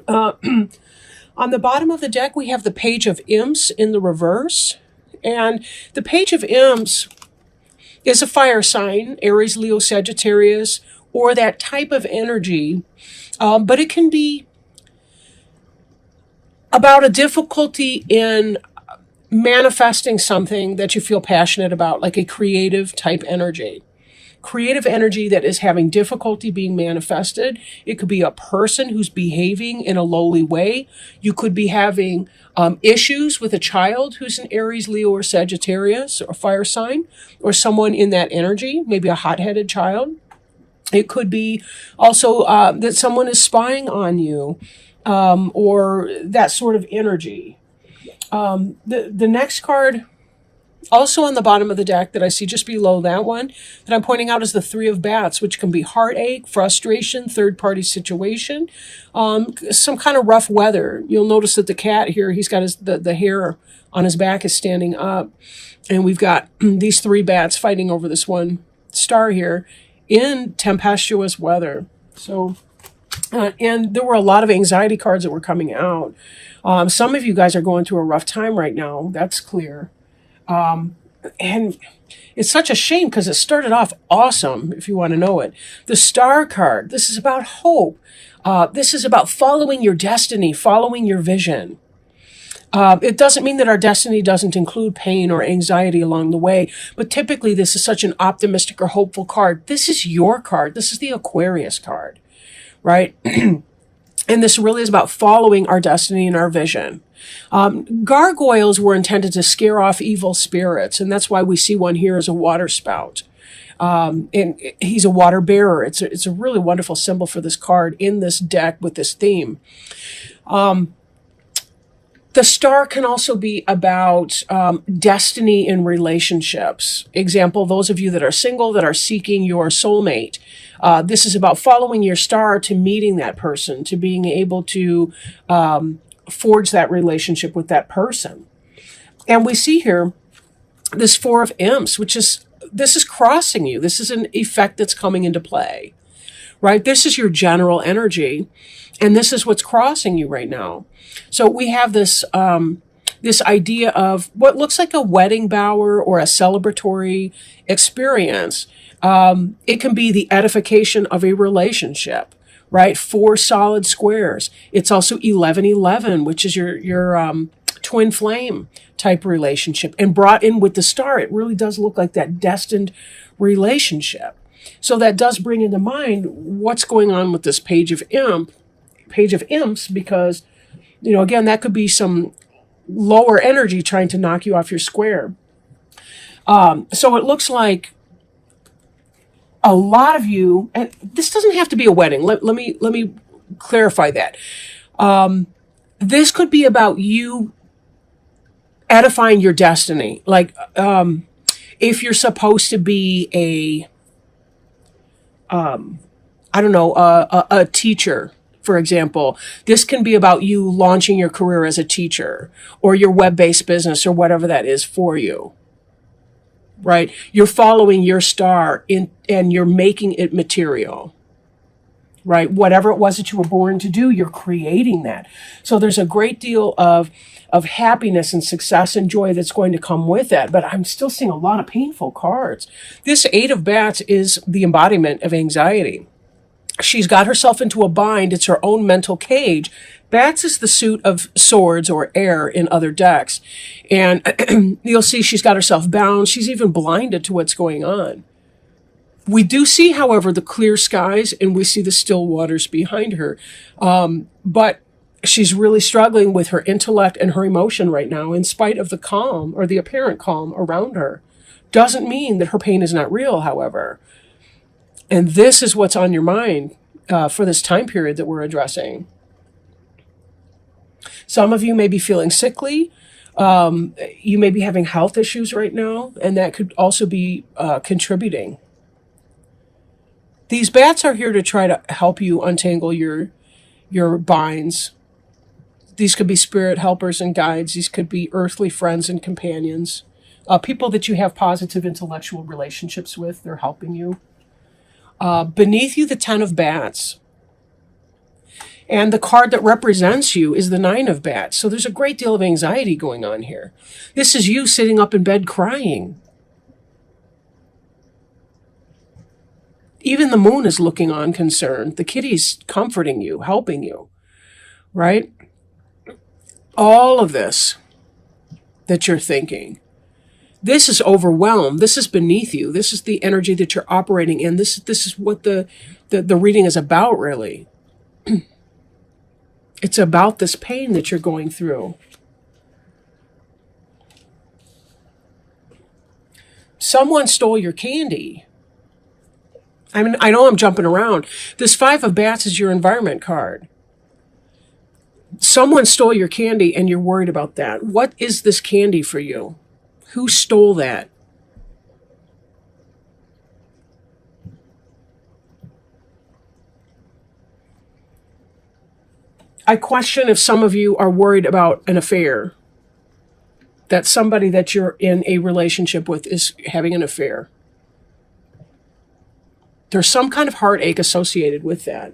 Uh, on the bottom of the deck, we have the Page of Imps in the reverse. And the Page of Imps is a fire sign, Aries, Leo, Sagittarius, or that type of energy. But it can be about a difficulty in manifesting something that you feel passionate about, like a creative type energy. Creative energy that is having difficulty being manifested. It could be a person who's behaving in a lowly way. You could be having issues with a child who's an Aries, Leo, or Sagittarius, or fire sign, or someone in that energy, maybe a hot-headed child. It could be also that someone is spying on you, or that sort of energy. The next card, also on the bottom of the deck that I see just below that one, that I'm pointing out, is the Three of Bats, which can be heartache, frustration, third-party situation, some kind of rough weather. You'll notice that the cat here, he's got the hair on his back is standing up, and we've got these three bats fighting over this one star here in tempestuous weather. So, and there were a lot of anxiety cards that were coming out. Some of you guys are going through a rough time right now. That's clear. And it's such a shame because it started off awesome, if you want to know it. The Star card, this is about hope. This is about following your destiny, following your vision. It doesn't mean that our destiny doesn't include pain or anxiety along the way, but typically this is such an optimistic or hopeful card. This is your card. This is the Aquarius card, right? And this really is about following our destiny and our vision. Gargoyles were intended to scare off evil spirits, and that's why we see one here as a water spout. And he's a water bearer. It's a really wonderful symbol for this card in this deck with this theme. The star can also be about destiny in relationships. Example, those of you that are single, that are seeking your soulmate. This is about following your star to meeting that person, to being able to forge that relationship with that person. And we see here this Four of Imps, this is crossing you. This is an effect that's coming into play, right? This is your general energy, and this is what's crossing you right now. So we have this this idea of what looks like a wedding bower or a celebratory experience. It can be the edification of a relationship, right? 4 solid squares. It's also 1111, which is your twin flame type relationship. And brought in with the star, it really does look like that destined relationship. So that does bring into mind what's going on with this Page of Imps, because, again, that could be some lower energy trying to knock you off your square. So it looks like a lot of you, and this doesn't have to be a wedding. Let me clarify that. This could be about you edifying your destiny. Like, if you're supposed to be a teacher, for example, this can be about you launching your career as a teacher or your web-based business or whatever that is for you, right? You're following your star and you're making it material, right? Whatever it was that you were born to do, you're creating that. So there's a great deal of happiness and success and joy that's going to come with that. But I'm still seeing a lot of painful cards. This Eight of Bats is the embodiment of anxiety. She's got herself into a bind. It's her own mental cage. Bats is the suit of swords or air in other decks. And you'll see she's got herself bound. She's even blinded to what's going on. We do see, however, the clear skies, and we see the still waters behind her. But she's really struggling with her intellect and her emotion right now, in spite of the calm or the apparent calm around her. Doesn't mean that her pain is not real, however. And this is what's on your mind for this time period that we're addressing. Some of you may be feeling sickly. You may be having health issues right now, and that could also be contributing. These bats are here to try to help you untangle your binds. These could be spirit helpers and guides. These could be earthly friends and companions. People that you have positive intellectual relationships with. They're helping you. Beneath you, the Ten of Bats. And the card that represents you is the Nine of Bats. So there's a great deal of anxiety going on here. This is you sitting up in bed crying. Even the moon is looking on concerned. The kitty's comforting you, helping you, right? All of this that you're thinking, this is overwhelmed. This is beneath you. This is the energy that you're operating in. This is what the reading is about, really. It's about this pain that you're going through. Someone stole your candy. I mean, I know I'm jumping around. This Five of Bats is your environment card. Someone stole your candy and you're worried about that. What is this candy for you? Who stole that? I question if some of you are worried about an affair. That somebody that you're in a relationship with is having an affair. There's some kind of heartache associated with that.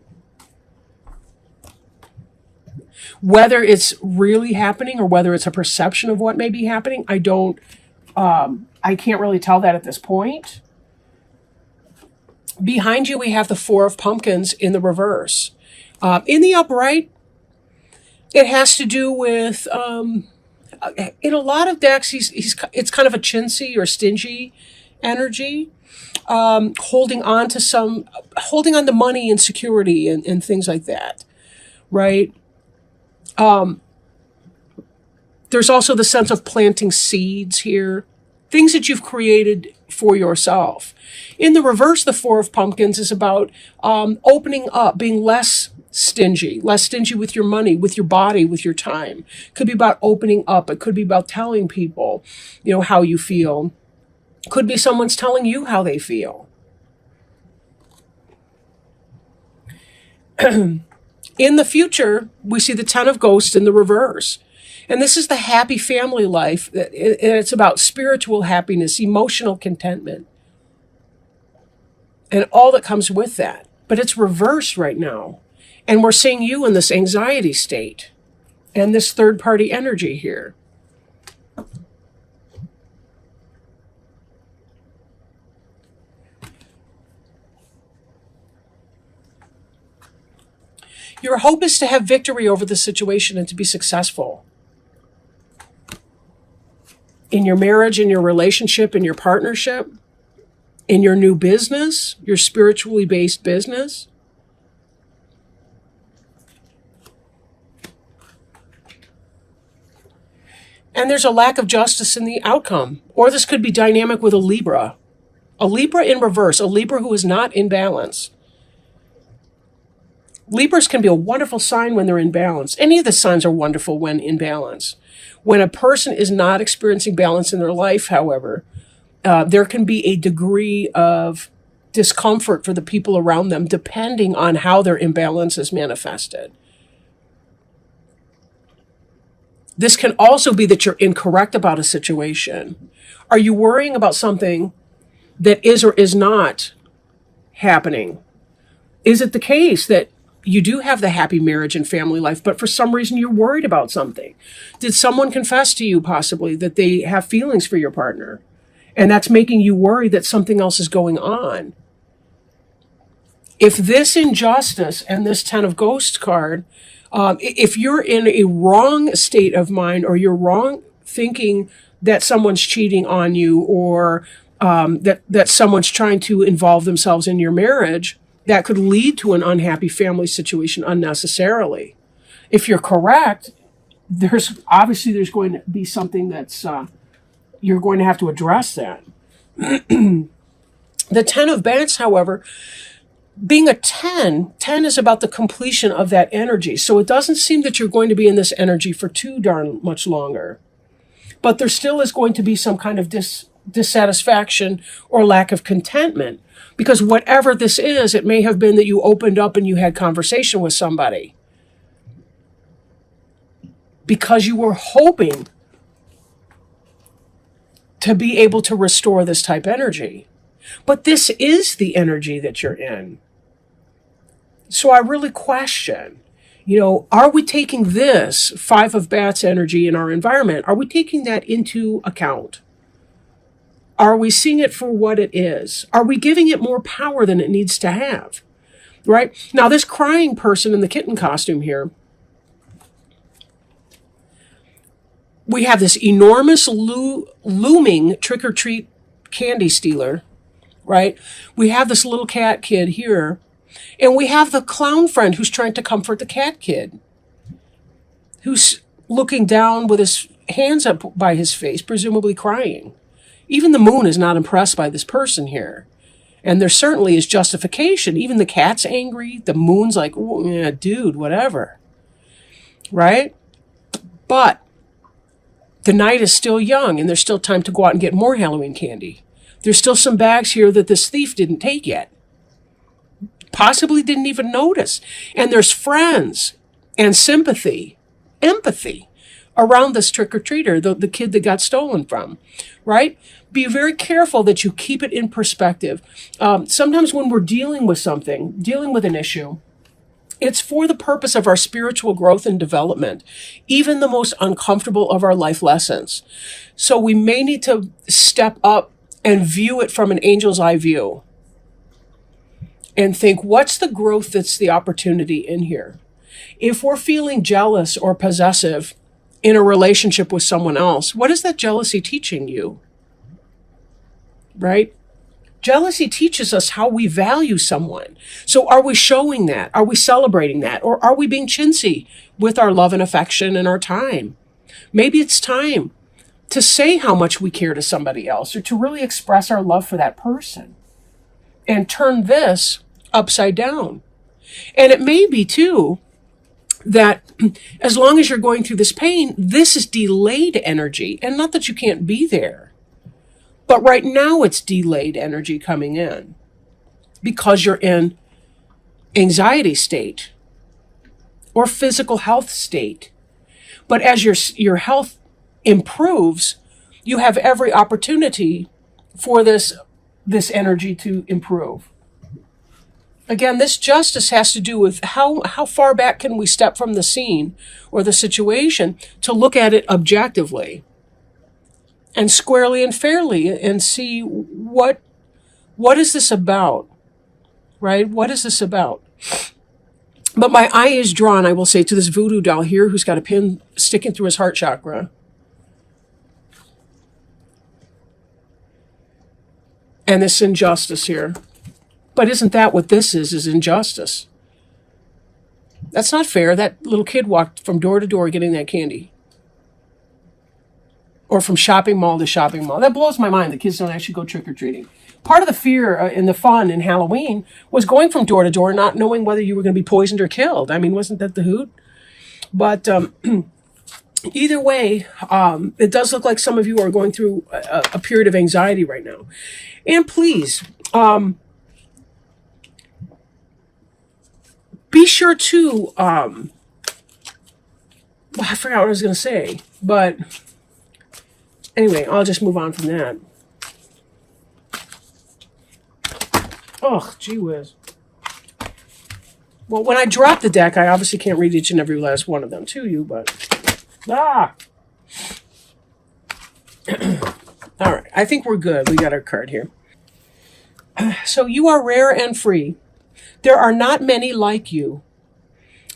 Whether it's really happening or whether it's a perception of what may be happening, I can't really tell that at this point. Behind you, we have the Four of Pumpkins in the reverse. In the upright, it has to do with, in a lot of decks, it's kind of a chintzy or stingy energy. Holding on to money and security and things like that, right? There's also the sense of planting seeds here, things that you've created for yourself. In the reverse, the Four of Pumpkins is about opening up, being less stingy with your money, with your body, with your time. Could be about opening up. It could be about telling people, how you feel. Could be someone's telling you how they feel. In the future, we see the Ten of Ghosts in the reverse. And this is the happy family life. And it's about spiritual happiness, emotional contentment, and all that comes with that. But it's reversed right now. And we're seeing you in this anxiety state and this third-party energy here. Your hope is to have victory over the situation and to be successful. In your marriage, in your relationship, in your partnership, in your new business, your spiritually based business. And there's a lack of justice in the outcome. Or this could be dynamic with a Libra. A Libra in reverse, a Libra who is not in balance. Libras can be a wonderful sign when they're in balance. Any of the signs are wonderful when in balance. When a person is not experiencing balance in their life, however, there can be a degree of discomfort for the people around them depending on how their imbalance is manifested. This can also be that you're incorrect about a situation. Are you worrying about something that is or is not happening? Is it the case that you do have the happy marriage and family life, but for some reason you're worried about something? Did someone confess to you possibly that they have feelings for your partner? And that's making you worry that something else is going on. If this injustice and this Ten of Ghosts card, if you're in a wrong state of mind or you're wrong thinking that someone's cheating on you or that someone's trying to involve themselves in your marriage, that could lead to an unhappy family situation unnecessarily. If you're correct, there's going to be something that's, you're going to have to address that. The Ten of Bats, however, being a 10 is about the completion of that energy. So it doesn't seem that you're going to be in this energy for too darn much longer. But there still is going to be some kind of dissatisfaction or lack of contentment. Because whatever this is, it may have been that you opened up and you had conversation with somebody. Because you were hoping to be able to restore this type energy. But this is the energy that you're in. So I really question, Are we taking this Five of Bats energy in our environment? Are we taking that into account? Are we seeing it for what it is? Are we giving it more power than it needs to have? Right? Now, this crying person in the kitten costume here, we have this enormous looming trick-or-treat candy stealer, right? We have this little cat kid here, and we have the clown friend who's trying to comfort the cat kid, who's looking down with his hands up by his face, presumably crying. Even the moon is not impressed by this person here. And there certainly is justification. Even the cat's angry. The moon's like, oh, yeah, dude, whatever. Right? But the night is still young, and there's still time to go out and get more Halloween candy. There's still some bags here that this thief didn't take yet. Possibly didn't even notice. And there's friends and sympathy, empathy around this trick-or-treater, the kid that got stolen from, right? Be very careful that you keep it in perspective. Sometimes when we're dealing with something, dealing with an issue, it's for the purpose of our spiritual growth and development, even the most uncomfortable of our life lessons. So we may need to step up and view it from an angel's eye view and think, what's the growth that's the opportunity in here? If we're feeling jealous or possessive in a relationship with someone else, what is that jealousy teaching you? Right? Jealousy teaches us how we value someone. So are we showing that? Are we celebrating that? Or are we being chintzy with our love and affection and our time? Maybe it's time to say how much we care to somebody else, or to really express our love for that person and turn this upside down. And it may be too that as long as you're going through this pain, this is delayed energy. And not that you can't be there, but right now it's delayed energy coming in because you're in anxiety state or physical health state. But as your health improves, you have every opportunity for this energy to improve. Again, this justice has to do with how far back can we step from the scene or the situation to look at it objectively and squarely and fairly and see what is this about, right? What is this about? But my eye is drawn, I will say, to this voodoo doll here who's got a pin sticking through his heart chakra. And this injustice here. But isn't that what this is injustice? That's not fair. That little kid walked from door to door getting that candy. Or from shopping mall to shopping mall. That blows my mind that kids don't actually go trick-or-treating. Part of the fear and the fun in Halloween was going from door to door, not knowing whether you were going to be poisoned or killed. I mean, wasn't that the hoot? But either way, it does look like some of you are going through a period of anxiety right now. And please, be sure to, I forgot what I was going to say, but anyway, I'll just move on from that. Oh, gee whiz. Well, when I drop the deck, I obviously can't read each and every last one of them to you, but all right, I think we're good. We got our card here. So you are rare and free. There are not many like you.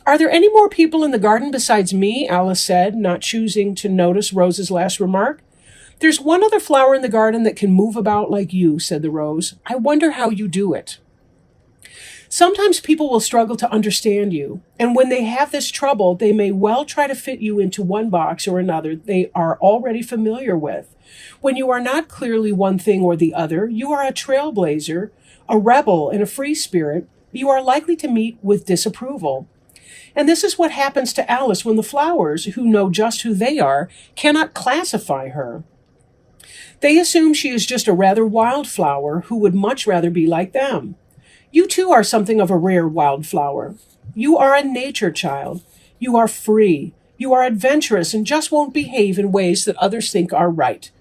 Are there any more people in the garden besides me? Alice said, not choosing to notice Rose's last remark. There's one other flower in the garden that can move about like you, said the rose. I wonder how you do it. Sometimes people will struggle to understand you, and when they have this trouble, they may well try to fit you into one box or another they are already familiar with. When you are not clearly one thing or the other, you are a trailblazer, a rebel, and a free spirit. You are likely to meet with disapproval. And this is what happens to Alice when the flowers, who know just who they are, cannot classify her. They assume she is just a rather wild flower who would much rather be like them. You too are something of a rare wildflower. You are a nature child. You are free. You are adventurous and just won't behave in ways that others think are right.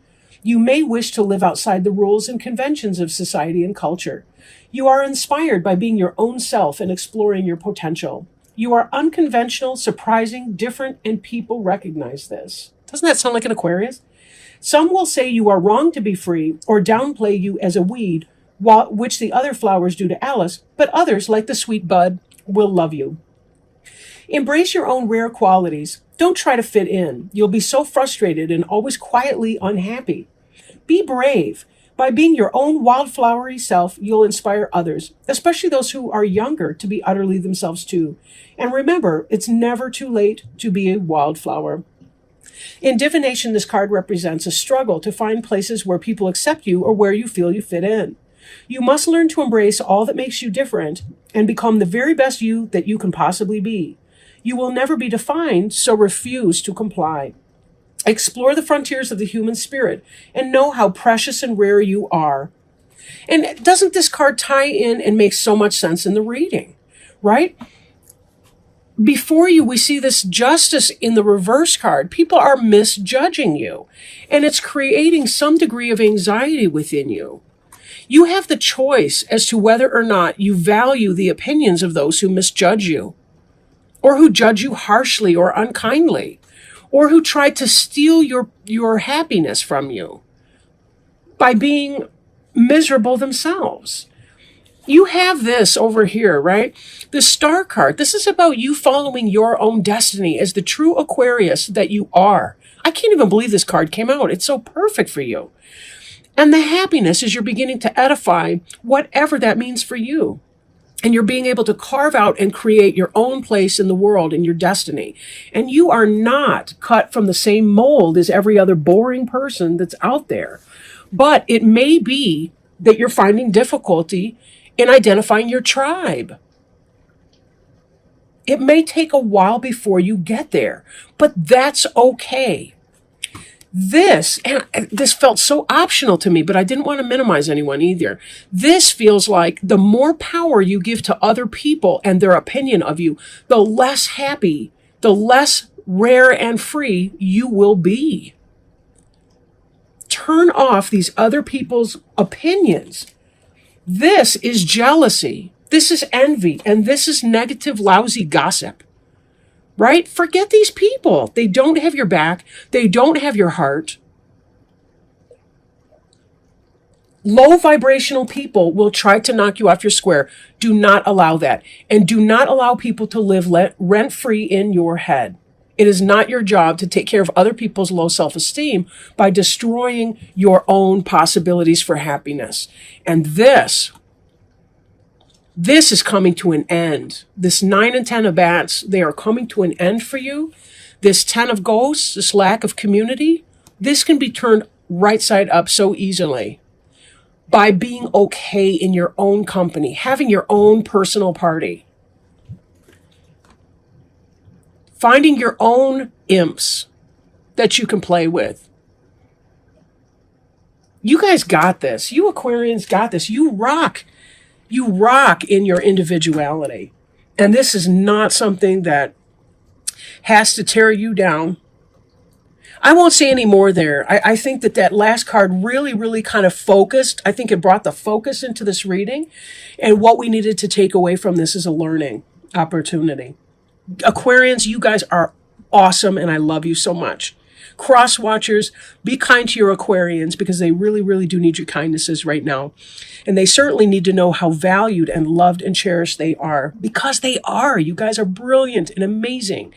You may wish to live outside the rules and conventions of society and culture. You are inspired by being your own self and exploring your potential. You are unconventional, surprising, different, and people recognize this. Doesn't that sound like an Aquarius? Some will say you are wrong to be free or downplay you as a weed, which the other flowers do to Alice, but others, like the sweet bud, will love you. Embrace your own rare qualities. Don't try to fit in. You'll be so frustrated and always quietly unhappy. Be brave. By being your own wildflowery self, you'll inspire others, especially those who are younger, to be utterly themselves too. And remember, it's never too late to be a wildflower. In divination, this card represents a struggle to find places where people accept you or where you feel you fit in. You must learn to embrace all that makes you different and become the very best you that you can possibly be. You will never be defined, so refuse to comply. Explore the frontiers of the human spirit and know how precious and rare you are. And doesn't this card tie in and make so much sense in the reading, right? Before you, we see this justice in the reverse card. People are misjudging you, and it's creating some degree of anxiety within you. You have the choice as to whether or not you value the opinions of those who misjudge you, or who judge you harshly or unkindly, or who try to steal your happiness from you by being miserable themselves. You have this over here, right? The Star card. This is about you following your own destiny as the true Aquarius that you are. I can't even believe this card came out. It's so perfect for you. And the happiness is you're beginning to edify whatever that means for you. And you're being able to carve out and create your own place in the world and your destiny. And you are not cut from the same mold as every other boring person that's out there. But it may be that you're finding difficulty in identifying your tribe. It may take a while before you get there, but that's okay. This felt so optional to me, but I didn't want to minimize anyone either. This feels like the more power you give to other people and their opinion of you, the less happy, the less rare and free you will be. Turn off these other people's opinions. This is jealousy. This is envy. And this is negative, lousy gossip. Right? Forget these people. They don't have your back. They don't have your heart. Low vibrational people will try to knock you off your square. Do not allow that. And do not allow people to live rent-free in your head. It is not your job to take care of other people's low self-esteem by destroying your own possibilities for happiness. And this is coming to an end. This 9 and 10 of bats, they are coming to an end for you. This 10 of ghosts, this lack of community, this can be turned right side up so easily by being okay in your own company, having your own personal party, finding your own imps that you can play with. You guys got this. You Aquarians got this. You rock. You rock in your individuality. And this is not something that has to tear you down. I won't say any more there. I think that last card really, really kind of focused. I think it brought the focus into this reading. And what we needed to take away from this is a learning opportunity. Aquarians, you guys are awesome, and I love you so much. Cross watchers, be kind to your Aquarians because they really, really do need your kindnesses right now. And they certainly need to know how valued and loved and cherished they are, because they are. You guys are brilliant and amazing.